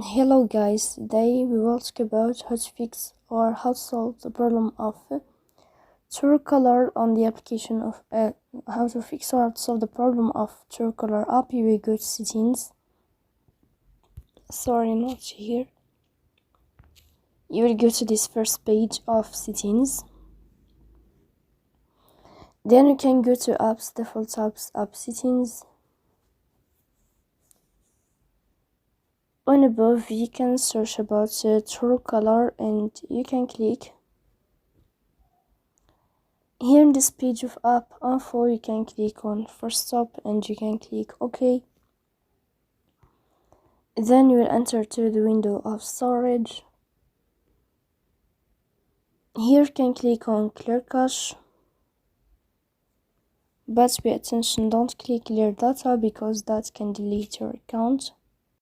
Hello guys, today we will talk about how to fix or how to solve the problem of Truecaller on the application of how to fix or solve the problem of Truecaller app. You will go to settings. Sorry, not here. You will go to this first page of settings. Then you can go to apps, default apps, app settings. On above you can search about Truecaller and you can click. Here in this page of app info you can click on first stop and you can click OK. Then you will enter to the window of storage. Here you can click on clear cache, but pay attention, don't click clear data because that can delete your account.